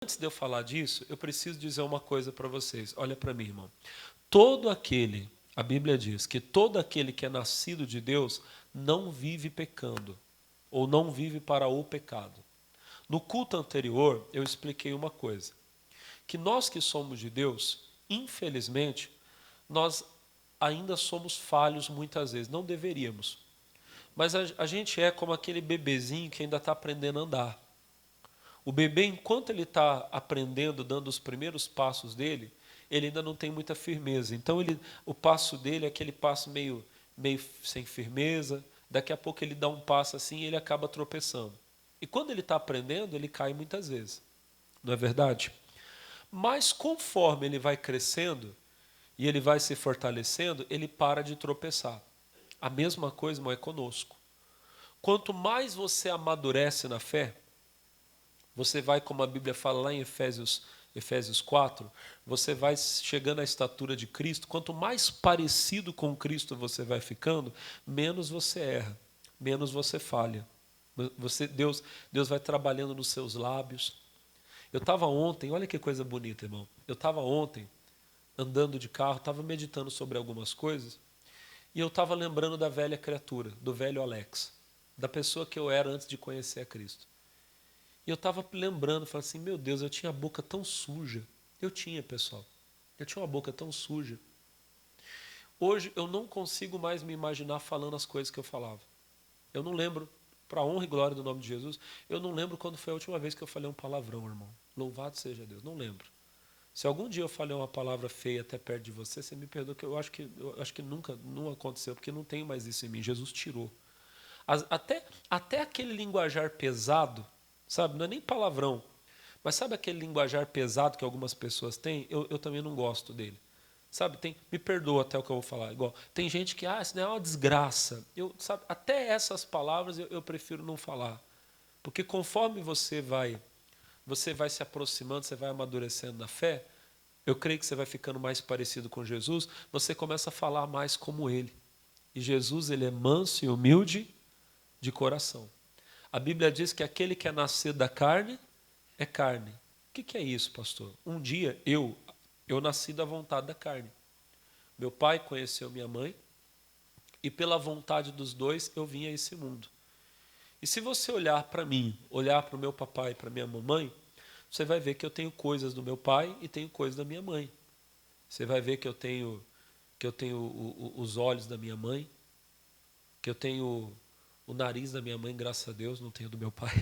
Antes de eu falar disso, eu preciso dizer uma coisa para vocês. Olha para mim, irmão. A Bíblia diz que todo aquele que é nascido de Deus não vive pecando, ou não vive para o pecado. No culto anterior, eu expliquei uma coisa, que nós que somos de Deus, infelizmente, nós ainda somos falhos muitas vezes, não deveríamos. Mas a gente é como aquele bebezinho que ainda está aprendendo a andar. O bebê, enquanto ele está aprendendo, dando os primeiros passos dele, ele ainda não tem muita firmeza. Então, o passo dele é aquele passo meio sem firmeza. Daqui a pouco ele dá um passo assim e ele acaba tropeçando. E quando ele está aprendendo, ele cai muitas vezes. Não é verdade? Mas conforme ele vai crescendo e ele vai se fortalecendo, ele para de tropeçar. A mesma coisa, irmão, é conosco. Quanto mais você amadurece na fé, você vai, como a Bíblia fala lá em Efésios 4, você vai chegando à estatura de Cristo. Quanto mais parecido com Cristo você vai ficando, menos você erra, menos você falha. Deus vai trabalhando nos seus lábios. Eu estava ontem, olha que coisa bonita, irmão. Eu estava ontem andando de carro, estava meditando sobre algumas coisas, e eu estava lembrando da velha criatura, do velho Alex, da pessoa que eu era antes de conhecer a Cristo. E eu estava lembrando, falando assim, meu Deus, eu tinha a boca tão suja. Eu tinha, pessoal. Eu tinha uma boca tão suja. Hoje eu não consigo mais me imaginar falando as coisas que eu falava. Eu não lembro, para a honra e glória do nome de Jesus, eu não lembro quando foi a última vez que eu falei um palavrão, irmão. Louvado seja Deus, não lembro. Se algum dia eu falei uma palavra feia até perto de você, você me perdoa, que eu acho que nunca não aconteceu, porque não tem mais isso em mim. Jesus tirou. Até aquele linguajar pesado, sabe? Não é nem palavrão, mas sabe aquele linguajar pesado que algumas pessoas têm? Eu também não gosto dele. Sabe, me perdoa até o que eu vou falar. Igual, tem gente que, isso não é uma desgraça. Sabe, até essas palavras eu prefiro não falar. Porque conforme você vai se aproximando, você vai amadurecendo na fé, eu creio que você vai ficando mais parecido com Jesus, você começa a falar mais como Ele. E Jesus, Ele é manso e humilde de coração. A Bíblia diz que aquele que é nascido da carne é carne. O que é isso, pastor? Um dia eu nasci da vontade da carne. Meu pai conheceu minha mãe e pela vontade dos dois eu vim a esse mundo. E se você olhar para mim, olhar para o meu papai e para minha mamãe, você vai ver que eu tenho coisas do meu pai e tenho coisas da minha mãe. Você vai ver que eu tenho os olhos da minha mãe, que eu tenho o nariz da minha mãe, graças a Deus, não tenho do meu pai.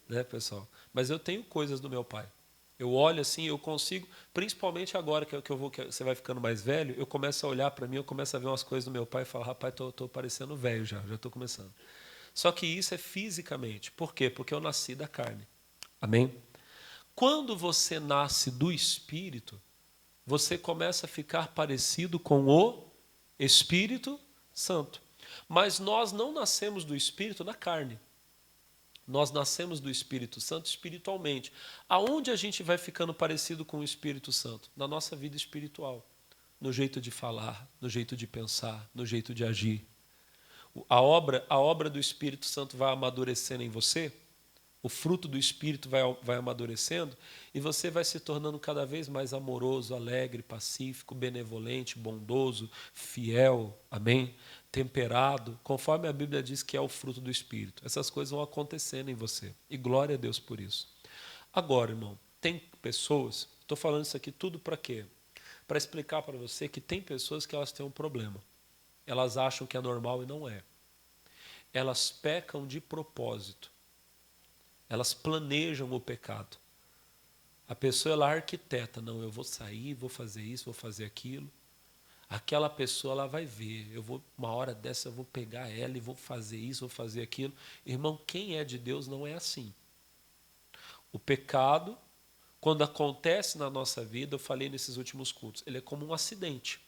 Né, pessoal? Mas eu tenho coisas do meu pai. Eu olho assim, eu consigo, principalmente agora que você vai ficando mais velho, eu começo a olhar para mim, eu começo a ver umas coisas do meu pai e falar, rapaz, tô parecendo velho já estou começando. Só que isso é fisicamente. Por quê? Porque eu nasci da carne. Amém? Quando você nasce do Espírito, você começa a ficar parecido com o Espírito Santo. Mas nós não nascemos do Espírito na carne. Nós nascemos do Espírito Santo espiritualmente. Aonde a gente vai ficando parecido com o Espírito Santo? Na nossa vida espiritual. No jeito de falar, no jeito de pensar, no jeito de agir. A obra do Espírito Santo vai amadurecendo em você, o fruto do Espírito vai amadurecendo, e você vai se tornando cada vez mais amoroso, alegre, pacífico, benevolente, bondoso, fiel, amém? Temperado, conforme a Bíblia diz que é o fruto do Espírito. Essas coisas vão acontecendo em você, e glória a Deus por isso. Agora, irmão, tem pessoas, estou falando isso aqui tudo para quê? Para explicar para você que tem pessoas que elas têm um problema. Elas acham que é normal e não é. Elas pecam de propósito. Elas planejam o pecado. A pessoa ela arquiteta, não, eu vou sair, vou fazer isso, vou fazer aquilo. Aquela pessoa ela vai ver, uma hora dessa eu vou pegar ela e vou fazer isso, vou fazer aquilo. Irmão, quem é de Deus não é assim. O pecado, quando acontece na nossa vida, eu falei nesses últimos cultos, ele é como um acidente.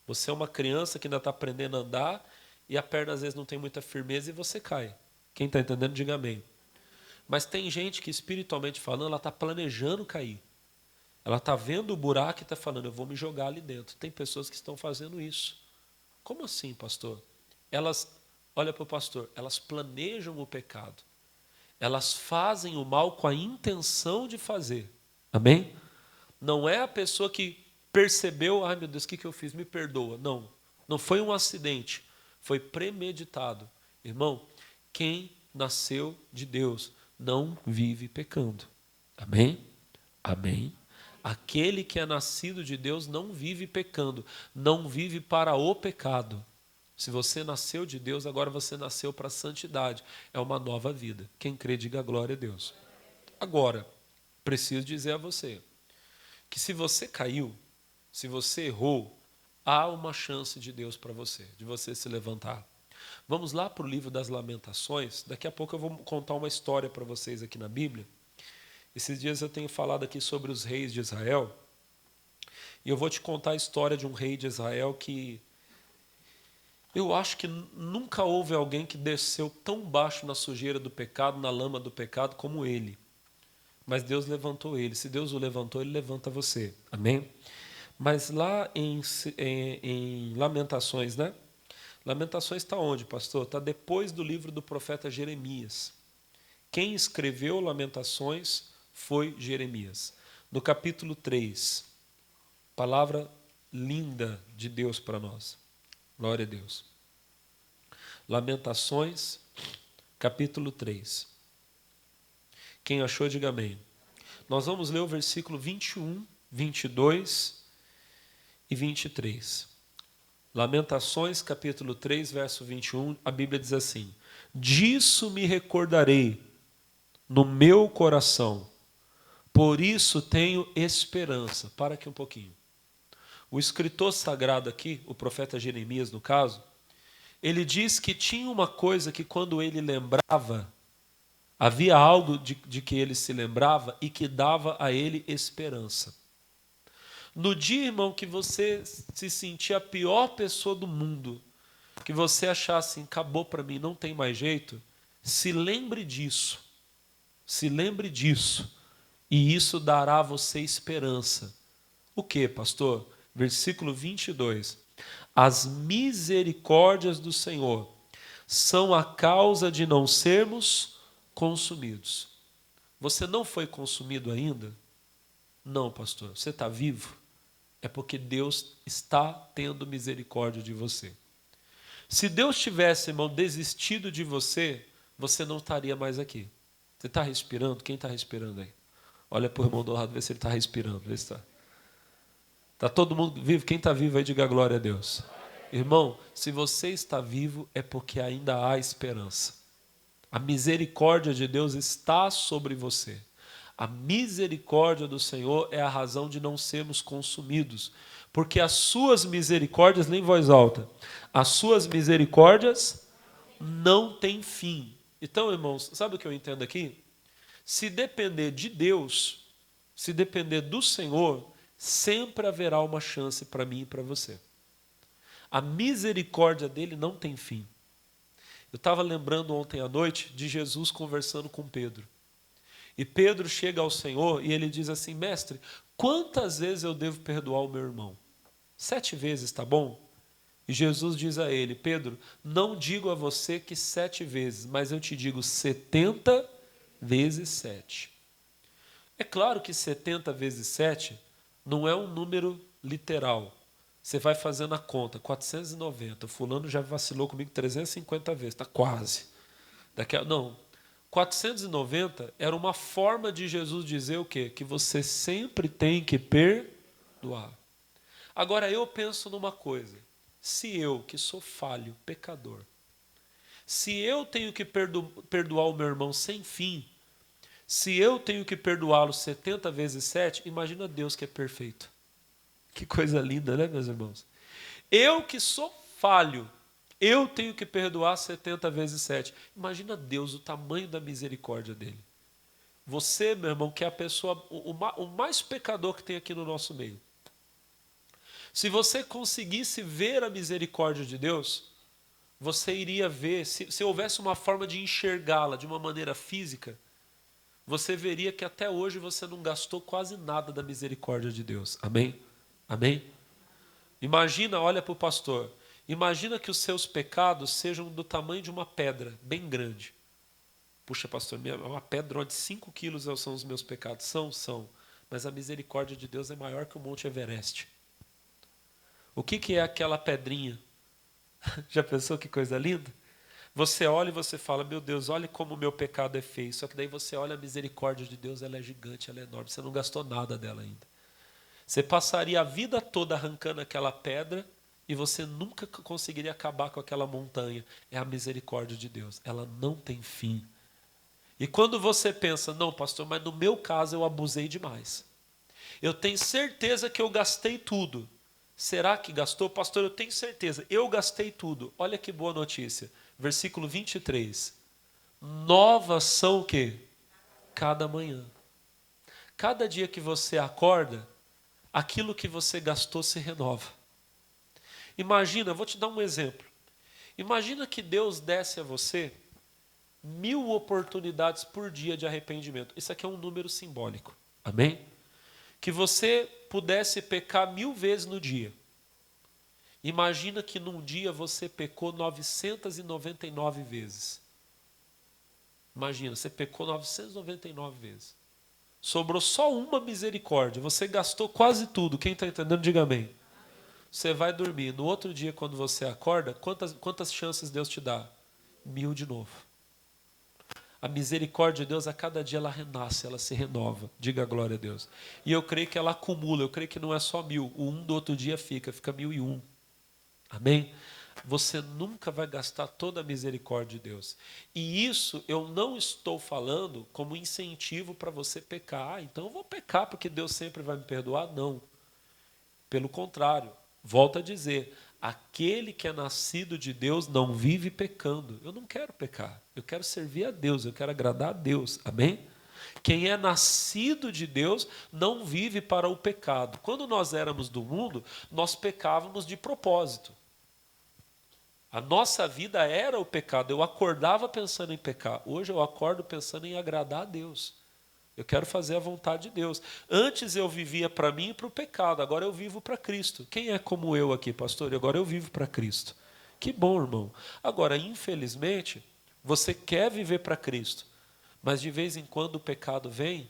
Você é uma criança que ainda está aprendendo a andar e a perna às vezes não tem muita firmeza e você cai. Quem está entendendo, diga amém. Mas tem gente que, espiritualmente falando, ela está planejando cair. Ela está vendo o buraco e está falando, eu vou me jogar ali dentro. Tem pessoas que estão fazendo isso. Como assim, pastor? Olha para o pastor, elas planejam o pecado. Elas fazem o mal com a intenção de fazer. Amém? Não é a pessoa que percebeu, ai meu Deus, o que eu fiz? Me perdoa. Não, não foi um acidente, foi premeditado. Irmão, quem nasceu de Deus não vive pecando. Amém? Amém? Aquele que é nascido de Deus não vive pecando, não vive para o pecado. Se você nasceu de Deus, agora você nasceu para a santidade. É uma nova vida. Quem crê, diga glória a Deus. Agora, preciso dizer a você que se você caiu, se você errou, há uma chance de Deus para você, de você se levantar. Vamos lá para o livro das Lamentações. Daqui a pouco eu vou contar uma história para vocês aqui na Bíblia. Esses dias eu tenho falado aqui sobre os reis de Israel. E eu vou te contar a história de um rei de Israel que eu acho que nunca houve alguém que desceu tão baixo na sujeira do pecado, na lama do pecado, como ele. Mas Deus levantou ele. Se Deus o levantou, ele levanta você. Amém? Mas lá em Lamentações, né? Lamentações está onde, pastor? Está depois do livro do profeta Jeremias. Quem escreveu Lamentações foi Jeremias. No capítulo 3, palavra linda de Deus para nós. Glória a Deus. Lamentações, capítulo 3. Quem achou, diga amém. Nós vamos ler o versículo 21, 22 e 23. Lamentações, capítulo 3, verso 21, a Bíblia diz assim: disso me recordarei no meu coração, por isso tenho esperança. Para aqui um pouquinho. O escritor sagrado aqui, o profeta Jeremias no caso, ele diz que tinha uma coisa que quando ele lembrava, havia algo de que ele se lembrava e que dava a ele esperança. No dia, irmão, que você se sentia a pior pessoa do mundo, que você achasse, acabou para mim, não tem mais jeito, se lembre disso. Se lembre disso. E isso dará a você esperança. O que, pastor? Versículo 22. As misericórdias do Senhor são a causa de não sermos consumidos. Você não foi consumido ainda? Não, pastor. Você está vivo? É porque Deus está tendo misericórdia de você. Se Deus tivesse, irmão, desistido de você, você não estaria mais aqui. Você está respirando? Quem está respirando aí? Olha para o irmão do lado, vê se ele está respirando. Vê se está. Está todo mundo vivo? Quem está vivo aí, diga glória a Deus. Irmão, se você está vivo, é porque ainda há esperança. A misericórdia de Deus está sobre você. A misericórdia do Senhor é a razão de não sermos consumidos. Porque as suas misericórdias, lê em voz alta, as suas misericórdias não têm fim. Então, irmãos, sabe o que eu entendo aqui? Se depender de Deus, se depender do Senhor, sempre haverá uma chance para mim e para você. A misericórdia dele não tem fim. Eu estava lembrando ontem à noite de Jesus conversando com Pedro. E Pedro chega ao Senhor e ele diz assim: mestre, quantas vezes eu devo perdoar o meu irmão? 7 vezes, tá bom? E Jesus diz a ele: Pedro, não digo a você que 7 vezes, mas eu te digo 70 vezes 7. É claro que 70 vezes 7 não é um número literal. Você vai fazendo a conta, 490. O fulano já vacilou comigo 350 vezes, está quase. Não, 490 era uma forma de Jesus dizer o quê? Que você sempre tem que perdoar. Agora eu penso numa coisa. Se eu, que sou falho, pecador, se eu tenho que perdoar o meu irmão sem fim, se eu tenho que perdoá-lo 70 vezes 7, imagina Deus que é perfeito. Que coisa linda, né, meus irmãos? Eu que sou falho, eu tenho que perdoar 70 vezes 7. Imagina Deus, o tamanho da misericórdia dele. Você, meu irmão, que é a pessoa, o mais pecador que tem aqui no nosso meio. Se você conseguisse ver a misericórdia de Deus, você iria ver, se houvesse uma forma de enxergá-la de uma maneira física, você veria que até hoje você não gastou quase nada da misericórdia de Deus. Amém? Amém? Imagina, olha para o pastor, imagina que os seus pecados sejam do tamanho de uma pedra, bem grande. Puxa, pastor, uma pedra de 5 quilos são os meus pecados. São. Mas a misericórdia de Deus é maior que o Monte Everest. O que é aquela pedrinha? Já pensou que coisa linda? Você olha e você fala, meu Deus, olha como o meu pecado é feio. Só que daí você olha a misericórdia de Deus, ela é gigante, ela é enorme. Você não gastou nada dela ainda. Você passaria a vida toda arrancando aquela pedra e você nunca conseguiria acabar com aquela montanha. É a misericórdia de Deus. Ela não tem fim. E quando você pensa, não, pastor, mas no meu caso eu abusei demais. Eu tenho certeza que eu gastei tudo. Será que gastou? Pastor, eu tenho certeza. Eu gastei tudo. Olha que boa notícia. Versículo 23. Novas são o quê? Cada manhã. Cada dia que você acorda, aquilo que você gastou se renova. Imagina, vou te dar um exemplo. Imagina que Deus desse a você 1000 oportunidades por dia de arrependimento. Isso aqui é um número simbólico. Amém? Que você pudesse pecar 1000 vezes no dia. Imagina que num dia você pecou 999 vezes. Imagina, você pecou 999 vezes. Sobrou só uma misericórdia. Você gastou quase tudo. Quem está entendendo, diga amém. Você vai dormir. No outro dia, quando você acorda, quantas chances Deus te dá? 1000 de novo. A misericórdia de Deus, a cada dia ela renasce, ela se renova. Diga glória a Deus. E eu creio que ela acumula. Eu creio que não é só 1000. O do outro dia fica 1001. Amém? Você nunca vai gastar toda a misericórdia de Deus. E isso eu não estou falando como incentivo para você pecar. Então eu vou pecar porque Deus sempre vai me perdoar. Não. Pelo contrário, volto a dizer, aquele que é nascido de Deus não vive pecando. Eu não quero pecar. Eu quero servir a Deus, eu quero agradar a Deus. Amém? Quem é nascido de Deus não vive para o pecado. Quando nós éramos do mundo, nós pecávamos de propósito. A nossa vida era o pecado. Eu acordava pensando em pecar. Hoje eu acordo pensando em agradar a Deus. Eu quero fazer a vontade de Deus. Antes eu vivia para mim e para o pecado. Agora eu vivo para Cristo. Quem é como eu aqui, pastor? Agora eu vivo para Cristo. Que bom, irmão. Agora, infelizmente, você quer viver para Cristo. Mas de vez em quando o pecado vem.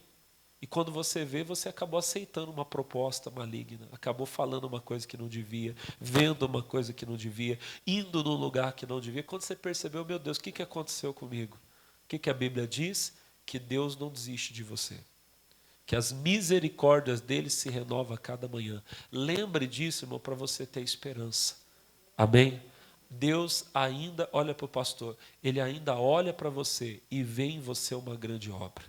E quando você vê, você acabou aceitando uma proposta maligna, acabou falando uma coisa que não devia, vendo uma coisa que não devia, indo num lugar que não devia. Quando você percebeu, meu Deus, o que aconteceu comigo? O que a Bíblia diz? Que Deus não desiste de você. Que as misericórdias dele se renovam a cada manhã. Lembre disso, irmão, para você ter esperança. Amém? Deus ainda olha para o pastor, ele ainda olha para você e vê em você uma grande obra.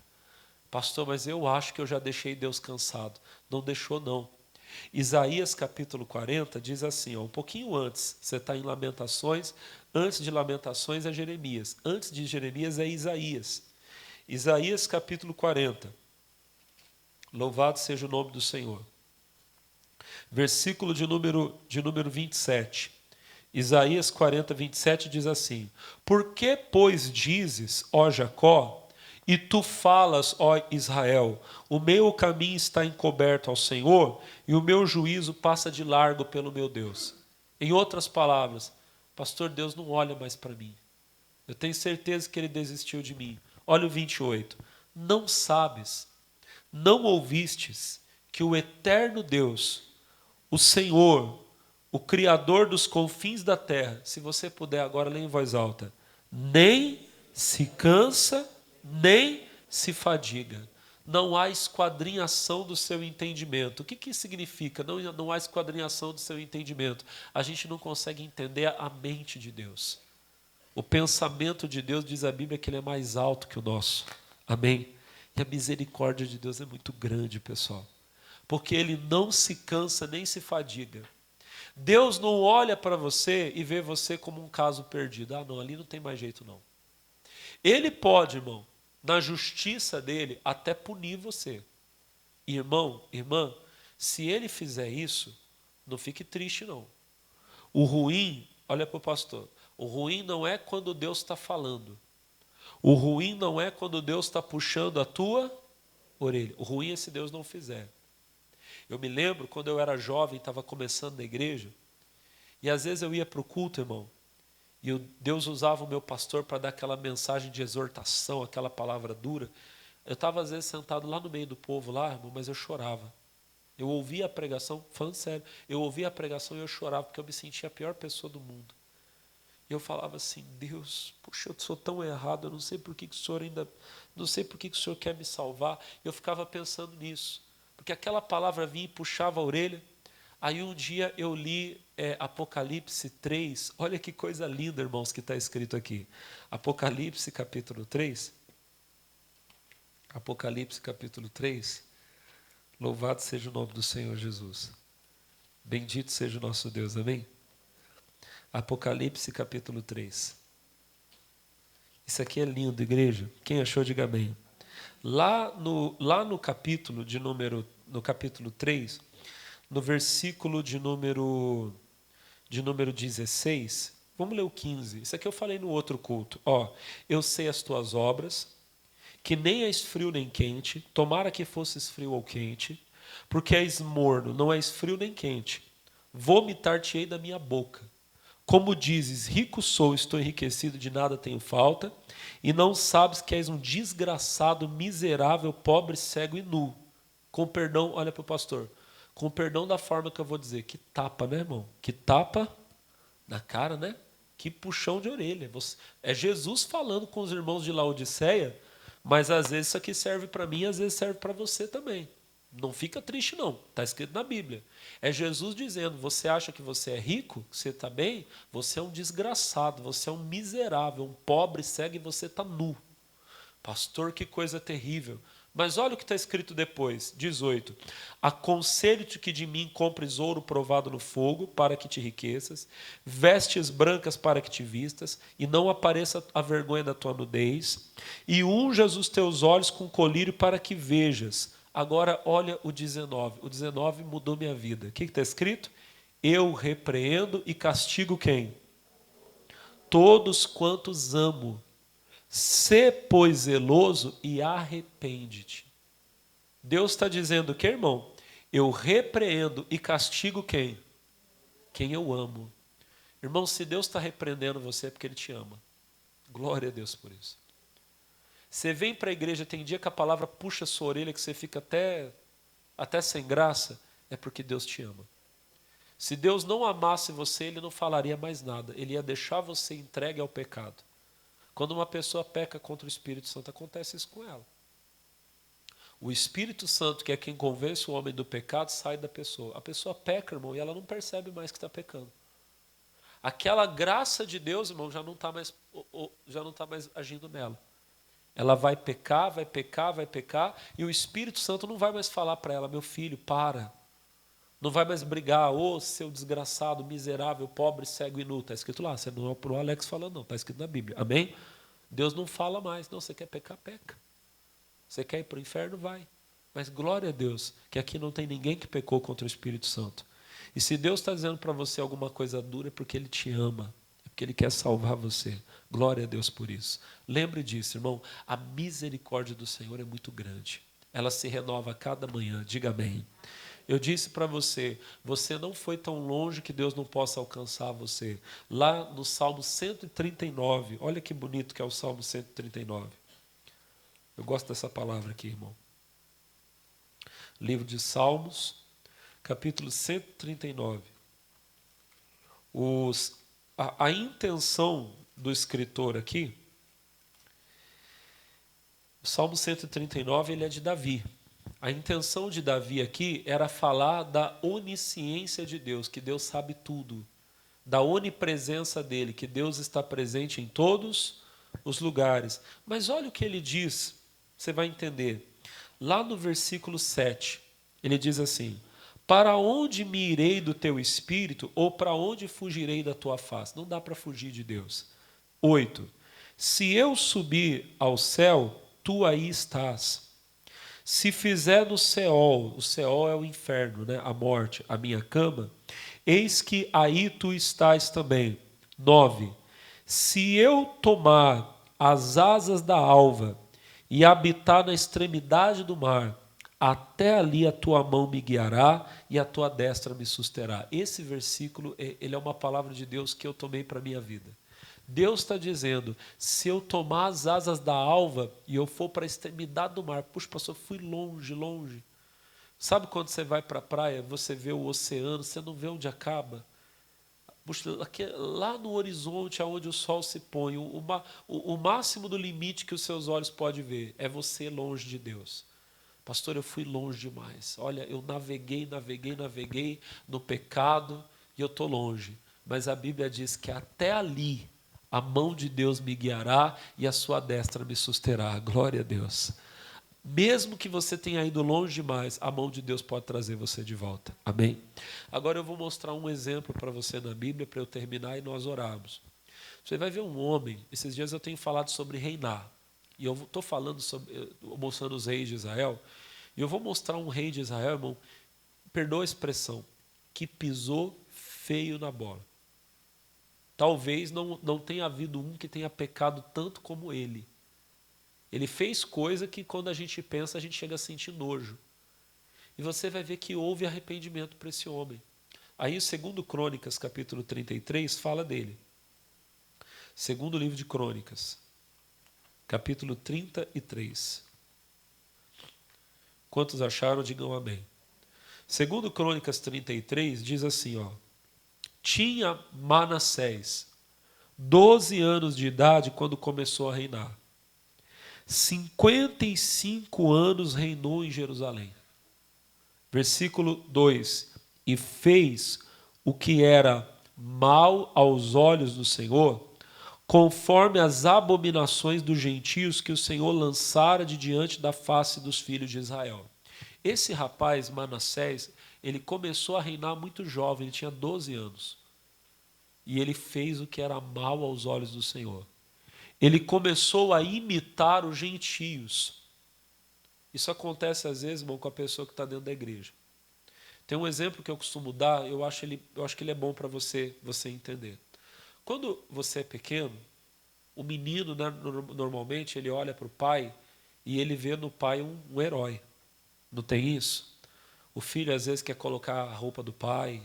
Pastor, mas eu acho que eu já deixei Deus cansado. Não deixou, não. Isaías capítulo 40 diz assim, um pouquinho antes, você está em Lamentações, antes de Lamentações é Jeremias, antes de Jeremias é Isaías. Isaías capítulo 40, louvado seja o nome do Senhor. Versículo de número 27. Isaías 40, 27 diz assim, por que, pois, dizes, ó Jacó, e tu falas, ó Israel, o meu caminho está encoberto ao Senhor, e o meu juízo passa de largo pelo meu Deus. Em outras palavras, pastor, Deus não olha mais para mim. Eu tenho certeza que ele desistiu de mim. Olha o 28. Não sabes, não ouvistes, que o eterno Deus, o Senhor, o Criador dos confins da terra, se você puder agora ler em voz alta, nem se cansa, nem se fadiga. Não há esquadrinhação do seu entendimento. O que isso significa? Não há esquadrinhação do seu entendimento. A gente não consegue entender a mente de Deus. O pensamento de Deus, diz a Bíblia, que ele é mais alto que o nosso. Amém? E a misericórdia de Deus é muito grande, pessoal. Porque ele não se cansa nem se fadiga. Deus não olha para você e vê você como um caso perdido. Ah, não, ali não tem mais jeito, não. Ele pode, irmão, na justiça dele, até punir você. Irmão, irmã, se ele fizer isso, não fique triste, não. O ruim, olha para o pastor, o ruim não é quando Deus está falando. O ruim não é quando Deus está puxando a tua orelha. O ruim é se Deus não fizer. Eu me lembro, quando eu era jovem, estava começando na igreja, e às vezes eu ia para o culto, irmão, e Deus usava o meu pastor para dar aquela mensagem de exortação, aquela palavra dura. Eu estava às vezes sentado lá no meio do povo, lá, irmão, mas eu chorava. Eu ouvia a pregação, falando sério, eu ouvia a pregação e eu chorava, porque eu me sentia a pior pessoa do mundo. E eu falava assim, Deus, puxa, eu sou tão errado, eu não sei por que o Senhor ainda, não sei por que o Senhor quer me salvar. Eu ficava pensando nisso, porque aquela palavra vinha e puxava a orelha. Aí um dia eu li Apocalipse 3, olha que coisa linda, irmãos, que está escrito aqui. Apocalipse capítulo 3, Apocalipse capítulo 3, louvado seja o nome do Senhor Jesus. Bendito seja o nosso Deus, amém? Apocalipse capítulo 3. Isso aqui é lindo, igreja. Quem achou, diga amém. Lá no capítulo no capítulo 3, no versículo de número 16, vamos ler o 15. Isso aqui eu falei no outro culto. Ó, eu sei as tuas obras, que nem és frio nem quente, tomara que fosses frio ou quente, porque és morno, não és frio nem quente. Vomitar-te-ei da minha boca. Como dizes, rico sou, estou enriquecido, de nada tenho falta, e não sabes que és um desgraçado, miserável, pobre, cego e nu. Com perdão, olha para o pastor, com perdão da forma que eu vou dizer, que tapa, né, irmão? Que tapa na cara, né? Que puxão de orelha. É Jesus falando com os irmãos de Laodiceia, mas às vezes isso aqui serve para mim, às vezes serve para você também. Não fica triste, não. Está escrito na Bíblia. É Jesus dizendo, você acha que você é rico, que você está bem? Você é um desgraçado, você é um miserável, um pobre, cego e você está nu. Pastor, que coisa terrível. Mas olha o que está escrito depois, 18. Aconselho-te que de mim compres ouro provado no fogo, para que te enriqueças, vestes brancas para que te vistas, e não apareça a vergonha da tua nudez, e unjas os teus olhos com colírio para que vejas. Agora olha o 19. O 19 mudou minha vida. O que está escrito? Eu repreendo e castigo quem? Todos quantos amo. Sê, pois, zeloso e arrepende-te. Deus está dizendo que, irmão? Eu repreendo e castigo quem? Quem eu amo. Irmão, se Deus está repreendendo você é porque Ele te ama. Glória a Deus por isso. Você vem para a igreja, tem dia que a palavra puxa a sua orelha, que você fica até sem graça, é porque Deus te ama. Se Deus não amasse você, Ele não falaria mais nada. Ele ia deixar você entregue ao pecado. Quando uma pessoa peca contra o Espírito Santo, acontece isso com ela. O Espírito Santo, que é quem convence o homem do pecado, sai da pessoa. A pessoa peca, irmão, e ela não percebe mais que está pecando. Aquela graça de Deus, irmão, já não está mais agindo nela. Ela vai pecar, e o Espírito Santo não vai mais falar para ela, meu filho, para. Não vai mais brigar, ô seu desgraçado, miserável, pobre, cego e nu. Está escrito lá, você não é para o Alex falando, não, está escrito na Bíblia. Amém? Deus não fala mais, não, você quer pecar, peca. Você quer ir para o inferno, vai. Mas glória a Deus, que aqui não tem ninguém que pecou contra o Espírito Santo. E se Deus está dizendo para você alguma coisa dura, é porque Ele te ama, é porque Ele quer salvar você. Glória a Deus por isso. Lembre disso, irmão, a misericórdia do Senhor é muito grande. Ela se renova a cada manhã, diga amém. Eu disse para você, você não foi tão longe que Deus não possa alcançar você. Lá no Salmo 139, olha que bonito que é o Salmo 139. Eu gosto dessa palavra aqui, irmão. Livro de Salmos, capítulo 139. A intenção do escritor aqui, o Salmo 139, ele é de Davi. A intenção de Davi aqui era falar da onisciência de Deus, que Deus sabe tudo. Da onipresença dele, que Deus está presente em todos os lugares. Mas olha o que ele diz, você vai entender. Lá no versículo 7, ele diz assim: para onde me irei do teu espírito, ou para onde fugirei da tua face? Não dá para fugir de Deus. 8. Se eu subir ao céu, tu aí estás. Se fizer no Seol, o Seol é o inferno, né? A morte, a minha cama, eis que aí tu estás também. 9. Se eu tomar as asas da alva e habitar na extremidade do mar, até ali a tua mão me guiará e a tua destra me susterá. Esse versículo, ele é uma palavra de Deus que eu tomei para a minha vida. Deus está dizendo, se eu tomar as asas da alva e eu for para a extremidade do mar, puxa, pastor, fui longe, longe. Sabe quando você vai para a praia, você vê o oceano, você não vê onde acaba? Puxa, aqui, lá no horizonte, aonde o sol se põe, o máximo do limite que os seus olhos podem ver é você longe de Deus. Pastor, eu fui longe demais. Olha, eu naveguei no pecado e eu estou longe. Mas a Bíblia diz que até ali a mão de Deus me guiará e a sua destra me susterá. Glória a Deus. Mesmo que você tenha ido longe demais, a mão de Deus pode trazer você de volta. Amém? Agora eu vou mostrar um exemplo para você na Bíblia, para eu terminar e nós orarmos. Você vai ver um homem, esses dias eu tenho falado sobre reinar. E eu estou falando sobre, mostrando os reis de Israel. E eu vou mostrar um rei de Israel, irmão, perdoa a expressão, que pisou feio na bola. Talvez não tenha havido um que tenha pecado tanto como ele. Ele fez coisa que quando a gente pensa, a gente chega a sentir nojo. E você vai ver que houve arrependimento para esse homem. Aí o 2 Crônicas, capítulo 33, fala dele. Segundo livro de Crônicas, capítulo 33. Quantos acharam, digam amém. Segundo Crônicas 33, diz assim, ó. Tinha Manassés 12 anos de idade quando começou a reinar. 55 anos reinou em Jerusalém. Versículo 2. E fez o que era mal aos olhos do Senhor, conforme as abominações dos gentios que o Senhor lançara de diante da face dos filhos de Israel. Esse rapaz, Manassés, ele começou a reinar muito jovem, ele tinha 12 anos. E ele fez o que era mal aos olhos do Senhor. Ele começou a imitar os gentios. Isso acontece às vezes, irmão, com a pessoa que está dentro da igreja. Tem um exemplo que eu costumo dar, eu acho que ele é bom para você entender. Quando você é pequeno, o menino, né, normalmente, ele olha para o pai e ele vê no pai um herói. Não tem isso? O filho às vezes quer colocar a roupa do pai,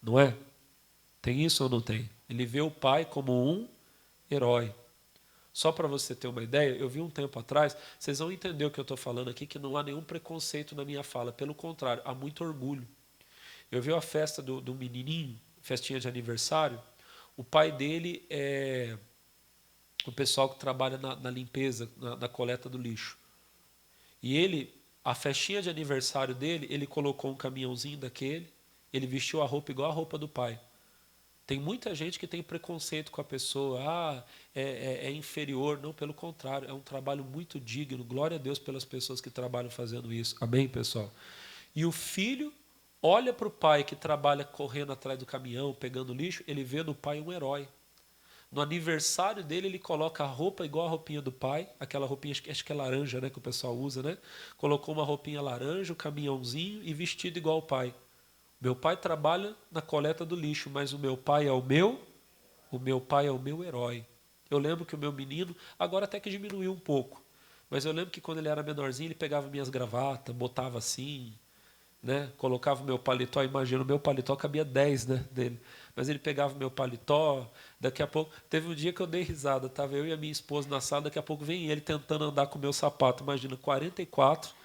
não é? Tem isso ou não tem? Ele vê o pai como um herói. Só para você ter uma ideia, eu vi um tempo atrás, vocês vão entender o que eu estou falando aqui, que não há nenhum preconceito na minha fala, pelo contrário, há muito orgulho. Eu vi a festa do menininho, festinha de aniversário, o pai dele é o pessoal que trabalha na limpeza, na coleta do lixo. E ele, a festinha de aniversário dele, ele colocou um caminhãozinho daquele, ele vestiu a roupa igual a roupa do pai. Tem muita gente que tem preconceito com a pessoa, é inferior. Não, pelo contrário, é um trabalho muito digno. Glória a Deus pelas pessoas que trabalham fazendo isso. Amém, pessoal? E o filho olha para o pai que trabalha correndo atrás do caminhão, pegando lixo, ele vê no pai um herói. No aniversário dele, ele coloca a roupa igual a roupinha do pai, aquela roupinha, acho que é laranja, né, que o pessoal usa, né? Colocou uma roupinha laranja, um caminhãozinho e vestido igual o pai. Meu pai trabalha na coleta do lixo, mas o meu pai é o meu herói. Eu lembro que o meu menino, agora até que diminuiu um pouco, mas eu lembro que quando ele era menorzinho, ele pegava minhas gravatas, botava assim, né? Colocava o meu paletó, imagina, o meu paletó cabia 10, né, dele. Mas ele pegava o meu paletó, daqui a pouco, teve um dia que eu dei risada, estava eu e a minha esposa na sala, daqui a pouco vem ele tentando andar com o meu sapato, imagina, 44.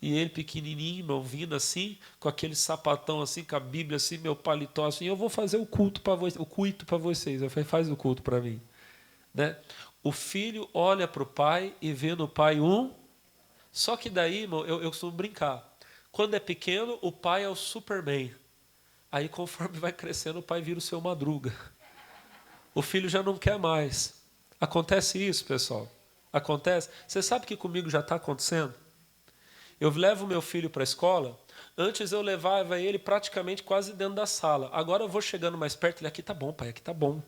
E ele pequenininho, irmão, vindo assim, com aquele sapatão assim, com a Bíblia assim, meu paletó assim, eu vou fazer o culto para vocês, Eu falei, faz o culto para mim, né? O filho olha para o pai e vê no pai um. Só que daí, irmão, eu costumo brincar. Quando é pequeno, o pai é o Superman. Aí, conforme vai crescendo, o pai vira o seu Madruga. O filho já não quer mais. Acontece isso, pessoal? Acontece? Você sabe que comigo já está acontecendo? Eu levo meu filho para a escola, antes eu levava ele praticamente quase dentro da sala. Agora eu vou chegando mais perto, ele, aqui tá bom, pai, aqui tá bom.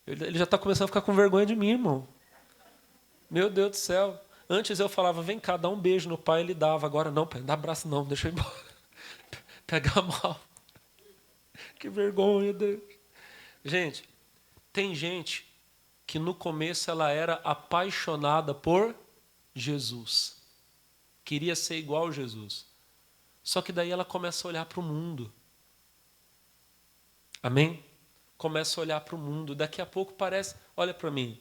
Ele já está começando a ficar com vergonha de mim, irmão. Meu Deus do céu. Antes eu falava, vem cá, dá um beijo no pai, ele dava. Agora não, pai, não dá abraço não, deixa eu ir embora. Pegar mal. Que vergonha, Deus. Gente, tem gente que no começo ela era apaixonada por Jesus. Queria ser igual a Jesus. Só que daí ela começa a olhar para o mundo. Amém? começa a olhar para o mundo. Daqui a pouco parece, olha para mim,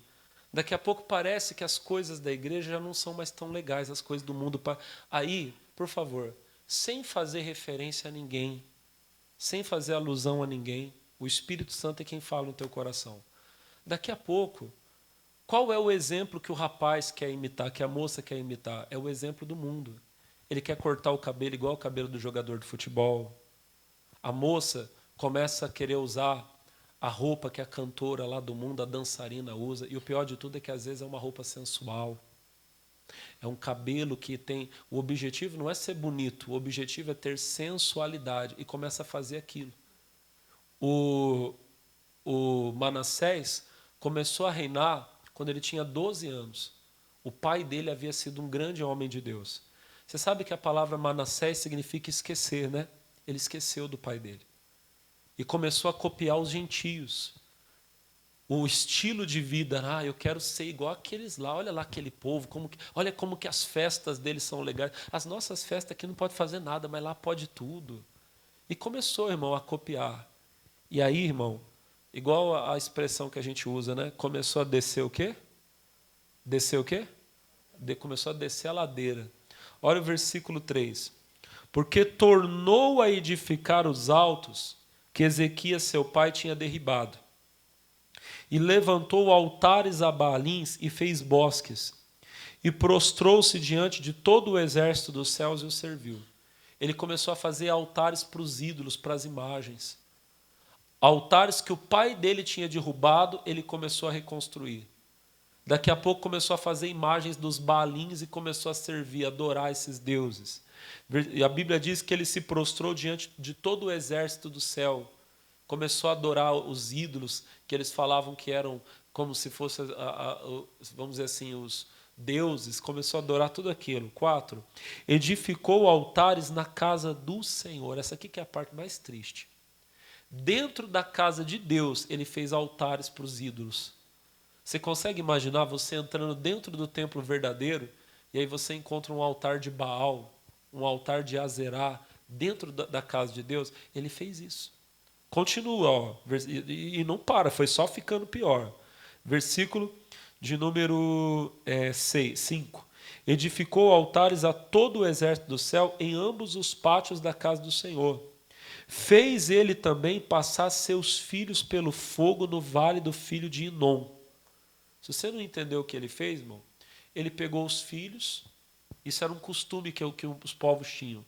daqui a pouco parece que as coisas da igreja já não são mais tão legais, as coisas do mundo. Aí, por favor, sem fazer referência a ninguém, sem fazer alusão a ninguém, o Espírito Santo é quem fala no teu coração. Daqui a pouco, qual é o exemplo que o rapaz quer imitar, que a moça quer imitar? É o exemplo do mundo. Ele quer cortar o cabelo igual o cabelo do jogador de futebol. A moça começa a querer usar a roupa que a cantora lá do mundo, a dançarina, usa. E o pior de tudo é que às vezes é uma roupa sensual. É um cabelo que tem... O objetivo não é ser bonito, o objetivo é ter sensualidade. E começa a fazer aquilo. O Manassés começou a reinar quando ele tinha 12 anos. O pai dele havia sido um grande homem de Deus. Você sabe que a palavra Manassés significa esquecer, né? Ele esqueceu do pai dele. E começou a copiar os gentios. O estilo de vida, eu quero ser igual aqueles lá, olha lá aquele povo, olha como que as festas deles são legais. As nossas festas aqui não pode fazer nada, mas lá pode tudo. E começou, irmão, a copiar. E aí, irmão, igual a expressão que a gente usa, né? Começou a descer o quê? Descer o quê? Começou a descer a ladeira. Olha o versículo 3. Porque tornou a edificar os altos que Ezequias, seu pai, tinha derribado. E levantou altares a Baalins e fez bosques. E prostrou-se diante de todo o exército dos céus e o serviu. Ele começou a fazer altares para os ídolos, para as imagens. Altares que o pai dele tinha derrubado, ele começou a reconstruir. Daqui a pouco começou a fazer imagens dos Baalins e começou a servir, a adorar esses deuses. E a Bíblia diz que ele se prostrou diante de todo o exército do céu. Começou a adorar os ídolos que eles falavam que eram como se fossem, vamos dizer assim, os deuses. Começou a adorar tudo aquilo. 4. Edificou altares na casa do Senhor. Essa aqui que é a parte mais triste. Dentro da casa de Deus, ele fez altares para os ídolos. Você consegue imaginar você entrando dentro do templo verdadeiro e aí você encontra um altar de Baal, um altar de Azerá dentro da casa de Deus? Ele fez isso. Continua, e não para, foi só ficando pior. Versículo de número 5. Edificou altares a todo o exército do céu em ambos os pátios da casa do Senhor. Fez ele também passar seus filhos pelo fogo no vale do filho de Inom. Se você não entendeu o que ele fez, irmão, ele pegou os filhos, isso era um costume que os povos tinham.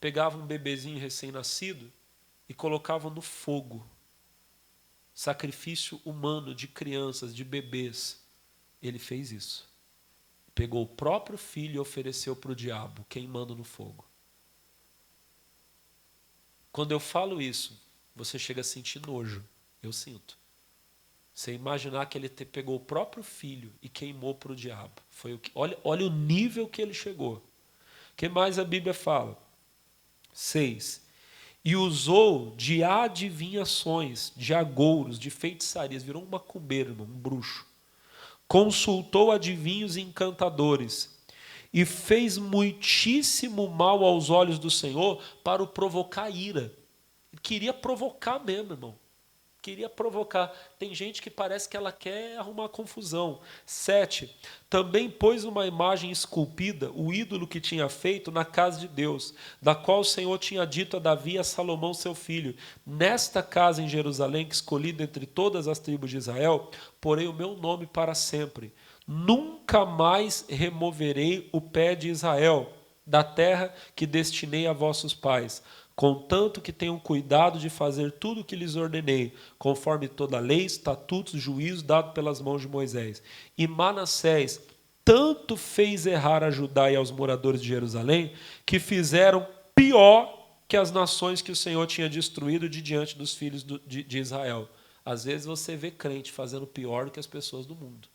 Pegava um bebezinho recém-nascido e colocavam no fogo. Sacrifício humano de crianças, de bebês. Ele fez isso. Pegou o próprio filho e ofereceu para o diabo, queimando no fogo. Quando eu falo isso, você chega a sentir nojo. Eu sinto. Você imaginar que ele pegou o próprio filho e queimou para o diabo. Olha o nível que ele chegou. O que mais a Bíblia fala? 6. E usou de adivinhações, de agouros, de feitiçarias. Virou um macumbeiro, irmão, um bruxo. Consultou adivinhos e encantadores. E fez muitíssimo mal aos olhos do Senhor para o provocar ira. Ele queria provocar mesmo, irmão. Queria provocar. Tem gente que parece que ela quer arrumar confusão. 7. Também pôs uma imagem esculpida, o ídolo que tinha feito na casa de Deus, da qual o Senhor tinha dito a Davi e a Salomão seu filho: nesta casa em Jerusalém, que escolhi dentre todas as tribos de Israel, porei o meu nome para sempre. Nunca mais removerei o pé de Israel da terra que destinei a vossos pais, contanto que tenham cuidado de fazer tudo o que lhes ordenei, conforme toda a lei, estatutos, juízo dado pelas mãos de Moisés. E Manassés tanto fez errar a Judá e aos moradores de Jerusalém, que fizeram pior que as nações que o Senhor tinha destruído de diante dos filhos de Israel. Às vezes você vê crente fazendo pior do que as pessoas do mundo.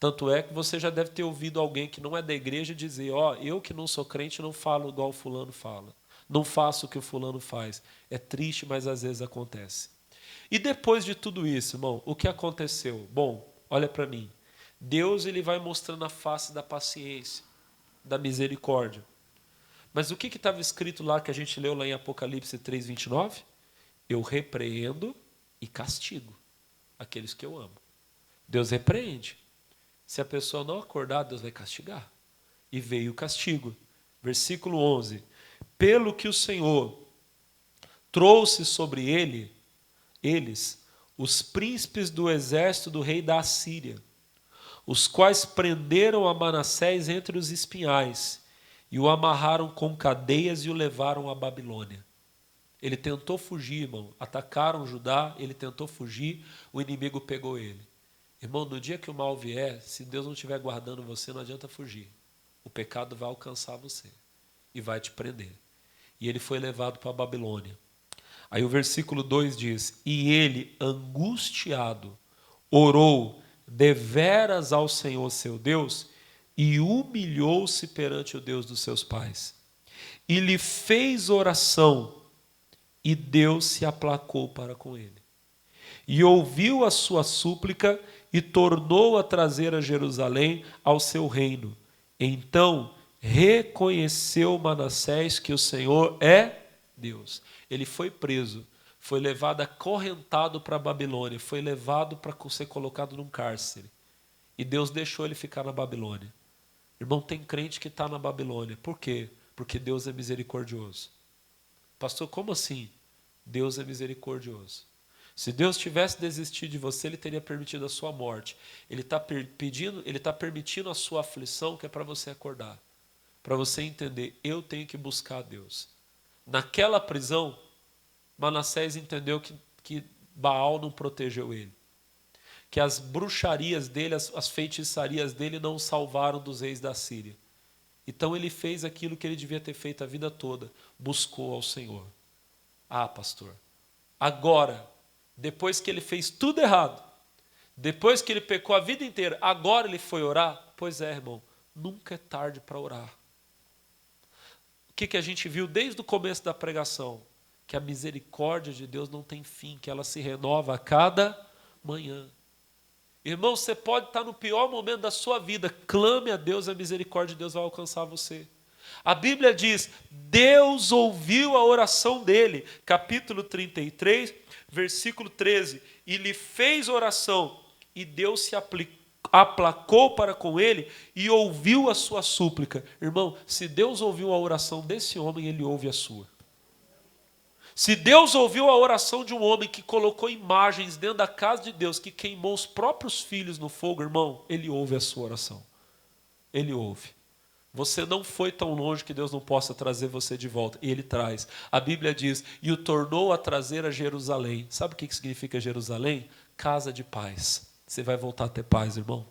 Tanto é que você já deve ter ouvido alguém que não é da igreja dizer: eu que não sou crente não falo igual o fulano fala. Não faço o que o fulano faz. É triste, mas às vezes acontece. E depois de tudo isso, irmão, o que aconteceu? Bom, olha para mim. Deus ele vai mostrando a face da paciência, da misericórdia. Mas o que estava escrito lá que a gente leu lá em Apocalipse 3:29? Eu repreendo e castigo aqueles que eu amo. Deus repreende. Se a pessoa não acordar, Deus vai castigar. E veio o castigo. Versículo 11. Pelo que o Senhor trouxe sobre eles, os príncipes do exército do rei da Assíria, os quais prenderam a Manassés entre os espinhais e o amarraram com cadeias e o levaram à Babilônia. Ele tentou fugir, irmão. Atacaram Judá, ele tentou fugir, o inimigo pegou ele. Irmão, no dia que o mal vier, se Deus não estiver guardando você, não adianta fugir. O pecado vai alcançar você e vai te prender. E ele foi levado para a Babilônia. Aí o versículo 2 diz: e ele, angustiado, orou deveras ao Senhor seu Deus e humilhou-se perante o Deus dos seus pais. E lhe fez oração, e Deus se aplacou para com ele. E ouviu a sua súplica e tornou a trazer a Jerusalém ao seu reino. Então reconheceu Manassés que o Senhor é Deus. Ele foi preso, foi levado acorrentado para a Babilônia, foi levado para ser colocado num cárcere. E Deus deixou ele ficar na Babilônia. Irmão, tem crente que está na Babilônia. Por quê? Porque Deus é misericordioso. Pastor, como assim? Deus é misericordioso. Se Deus tivesse desistido de você, Ele teria permitido a sua morte. Ele está permitindo a sua aflição, que é para você acordar. Para você entender, eu tenho que buscar a Deus. Naquela prisão, Manassés entendeu que Baal não protegeu ele. Que as bruxarias dele, as feitiçarias dele não o salvaram dos reis da Síria. Então ele fez aquilo que ele devia ter feito a vida toda. Buscou ao Senhor. Ah, pastor, agora, depois que ele fez tudo errado, depois que ele pecou a vida inteira, agora ele foi orar? Pois é, irmão, nunca é tarde para orar. O que a gente viu desde o começo da pregação? Que a misericórdia de Deus não tem fim, que ela se renova a cada manhã. Irmão, você pode estar no pior momento da sua vida, clame a Deus, a misericórdia de Deus vai alcançar você. A Bíblia diz, Deus ouviu a oração dele, capítulo 33, versículo 13, e lhe fez oração, e Deus se aplacou para com ele e ouviu a sua súplica. Irmão, se Deus ouviu a oração desse homem, ele ouve a sua. Se Deus ouviu a oração de um homem que colocou imagens dentro da casa de Deus, que queimou os próprios filhos no fogo, irmão, ele ouve a sua oração. Ele ouve. Você não foi tão longe que Deus não possa trazer você de volta. E Ele traz. A Bíblia diz, e o tornou a trazer a Jerusalém. Sabe o que significa Jerusalém? Casa de paz. Você vai voltar a ter paz, irmão?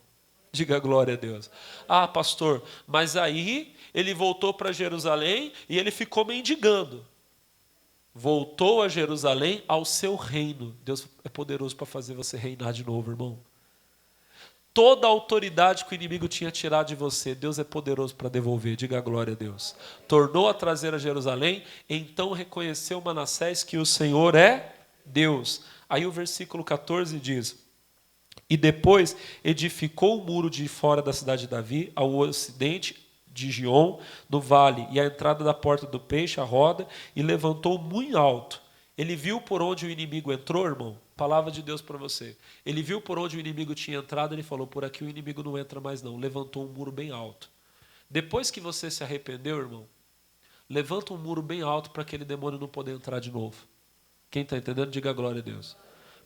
Diga glória a Deus. Ah, pastor, mas aí ele voltou para Jerusalém e ele ficou mendigando. Voltou a Jerusalém ao seu reino. Deus é poderoso para fazer você reinar de novo, irmão. Toda a autoridade que o inimigo tinha tirado de você, Deus é poderoso para devolver. Diga glória a Deus. Tornou a trazer a Jerusalém, então reconheceu Manassés que o Senhor é Deus. Aí o versículo 14 diz, e depois edificou o muro de fora da cidade de Davi, ao ocidente de Gion, no vale, e a entrada da porta do peixe, a roda, e levantou muito alto. Ele viu por onde o inimigo entrou, irmão. Palavra de Deus para você. Ele viu por onde o inimigo tinha entrado, ele falou, por aqui o inimigo não entra mais não. Levantou um muro bem alto. Depois que você se arrependeu, irmão, levanta um muro bem alto para aquele demônio não poder entrar de novo. Quem está entendendo, diga glória a Deus.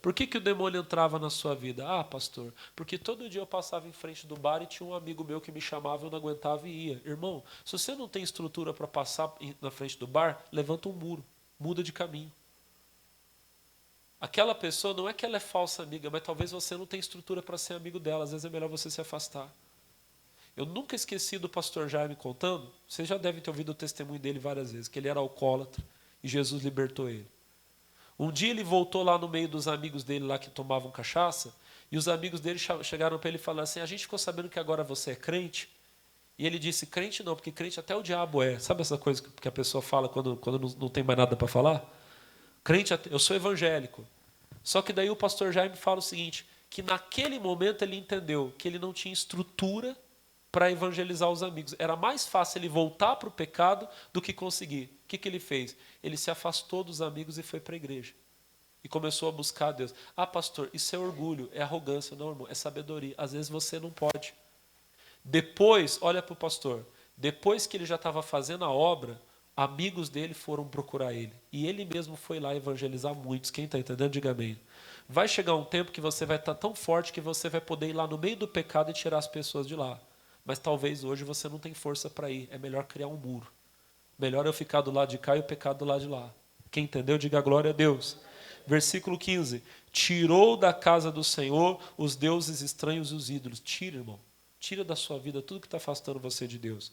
Por que o demônio entrava na sua vida? Ah, pastor, porque todo dia eu passava em frente do bar e tinha um amigo meu que me chamava, eu não aguentava e ia. Irmão, se você não tem estrutura para passar na frente do bar, levanta um muro, muda de caminho. Aquela pessoa não é que ela é falsa amiga, mas talvez você não tenha estrutura para ser amigo dela. Às vezes é melhor você se afastar. Eu nunca esqueci do pastor Jaime contando, vocês já devem ter ouvido o testemunho dele várias vezes, que ele era alcoólatra e Jesus libertou ele. Um dia ele voltou lá no meio dos amigos dele lá que tomavam cachaça, e os amigos dele chegaram para ele e falaram assim, a gente ficou sabendo que agora você é crente? E ele disse, crente não, porque crente até o diabo é. Sabe essa coisa que a pessoa fala quando não tem mais nada para falar? Crente, eu sou evangélico. Só que daí o pastor Jaime fala o seguinte, que naquele momento ele entendeu que ele não tinha estrutura para evangelizar os amigos. Era mais fácil ele voltar para o pecado do que conseguir. O que ele fez? Ele se afastou dos amigos e foi para a igreja. e começou a buscar a Deus. Ah, pastor, isso é orgulho, é arrogância. Não, irmão, é sabedoria. Às vezes você não pode. Depois, olha para o pastor, depois que ele já estava fazendo a obra, amigos dele foram procurar ele. E ele mesmo foi lá evangelizar muitos. Quem está entendendo, diga amém. Vai chegar um tempo que você vai estar tão forte que você vai poder ir lá no meio do pecado e tirar as pessoas de lá. Mas talvez hoje você não tenha força para ir. É melhor criar um muro. Melhor eu ficar do lado de cá e o pecado do lado de lá. Quem entendeu, diga glória a Deus. Versículo 15. Tirou da casa do Senhor os deuses estranhos e os ídolos. Tira, irmão. Tira da sua vida tudo que está afastando você de Deus.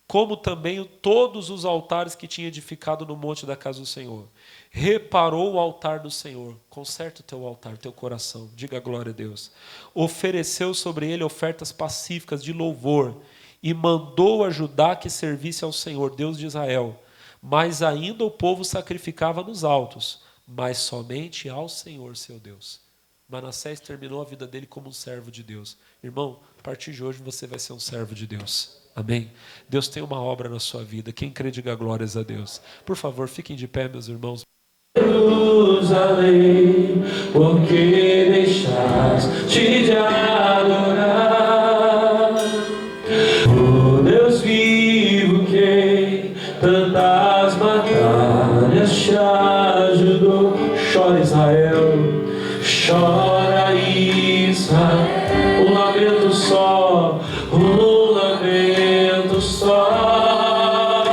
Como também todos os altares que tinha edificado no monte da casa do Senhor. Reparou o altar do Senhor. Conserta o teu altar, teu coração. Diga glória a Deus. Ofereceu sobre ele ofertas pacíficas de louvor. E mandou a Judá que servisse ao Senhor, Deus de Israel. Mas ainda o povo sacrificava nos altos, mas somente ao Senhor, seu Deus. Manassés terminou a vida dele como um servo de Deus. Irmão, a partir de hoje você vai ser um servo de Deus. Amém? Deus tem uma obra na sua vida. Quem crê, diga glórias a Deus. Por favor, fiquem de pé, meus irmãos. Jerusalém, por que deixaste de adorar? O Deus vivo que tantas batalhas te ajudou. Chora Israel, chora Israel, um lamento só, um lamento só.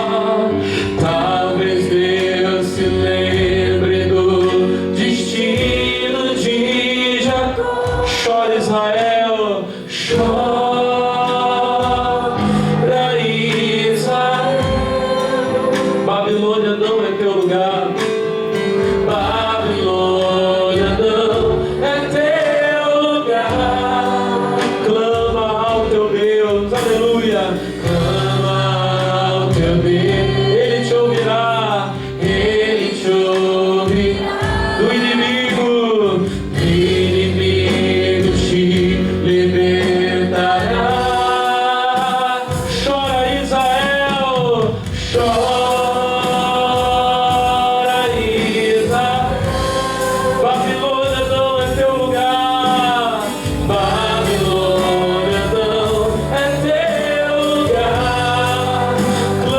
Talvez Deus se lembre do destino de Jacó. Chora Israel, chora Israel. Babilônia não é teu lugar. Babilônia não é teu lugar. Clama ao teu Deus, aleluia. Clama ao teu Deus, Ele te ouvirá, Ele te ouvirá. Do inimigo te libertará. Chora Israel, chora Israel. Babilônia não é teu lugar. Babilônia não é teu lugar.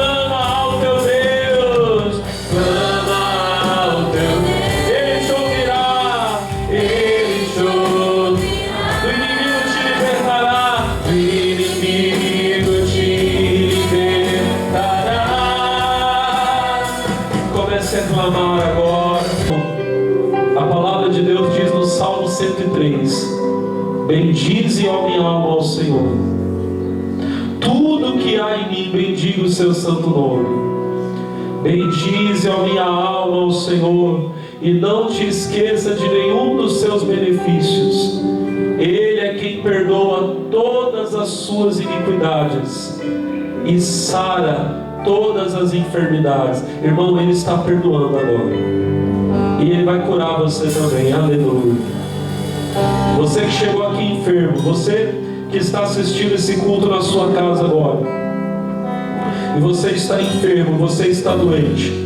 Clama ao teu Deus, clama ao teu Deus. Ele te ouvirá, Ele te ouvirá. Do inimigo te libertará, do inimigo te libertará. Comece a clamar agora. A palavra de Deus diz no Salmo 103: bendize, ó minha alma, ao Senhor. Tudo que há em mim, bendiga o seu santo nome. Bendize, ó minha alma, ao Senhor, e não te esqueça de nenhum dos seus benefícios. Ele é quem perdoa todas as suas iniquidades e sara todas as enfermidades. Irmão, Ele está perdoando agora. E Ele vai curar você também, aleluia. Você que chegou aqui enfermo, você que está assistindo esse culto na sua casa agora, e você está enfermo, você está doente,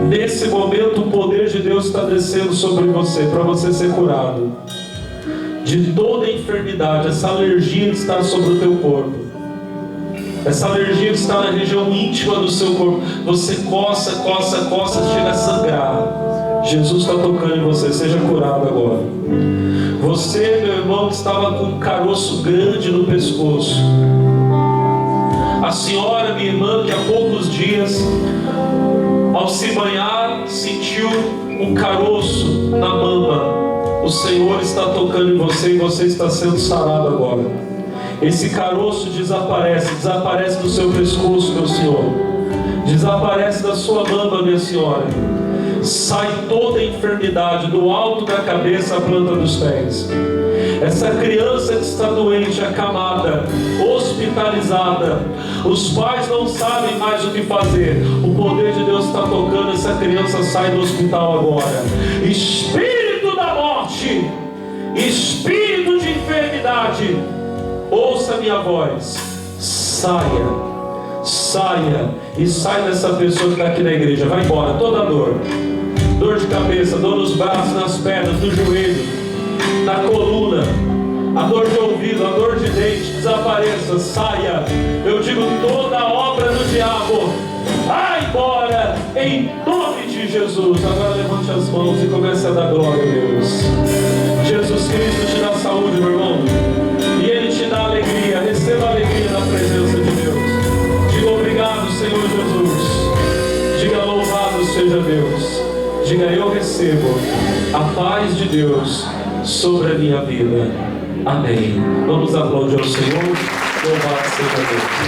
nesse momento o poder de Deus está descendo sobre você, para você ser curado de toda enfermidade. Essa alergia que está sobre o teu corpo, essa alergia que está na região íntima do seu corpo, você coça, chega a sangrar. Jesus está tocando em você, seja curado agora. Você, meu irmão, que estava com um caroço grande no pescoço, a senhora, minha irmã, que há poucos dias, ao se banhar, sentiu um caroço na mama, o Senhor está tocando em você e você está sendo sarado agora. Esse caroço desaparece do seu pescoço, meu Senhor, desaparece da sua mama, minha senhora. Sai toda a enfermidade do alto da cabeça à planta dos pés. Essa criança que está doente, acamada, hospitalizada, os pais não sabem mais o que fazer. O poder de Deus está tocando, essa criança sai do hospital agora. Espírito da morte, espírito de enfermidade, ouça minha voz, saia e sai dessa pessoa que está aqui na igreja. Vai embora, toda dor, dor de cabeça, dor nos braços, nas pernas, no joelho, na coluna, a dor de ouvido, a dor de dente, desapareça, saia. Eu digo, toda a obra do diabo, vai embora, em nome de Jesus. Agora levante as mãos e comece a dar glória a Deus. Jesus Cristo te dá saúde, meu irmão, e Ele te dá alegria. Receba a alegria na presença de Deus. Diga obrigado, Senhor Jesus. Diga louvado seja Deus. Diga, eu recebo a paz de Deus sobre a minha vida. Amém. Vamos aplaudir ao Senhor. Louvado seja Deus.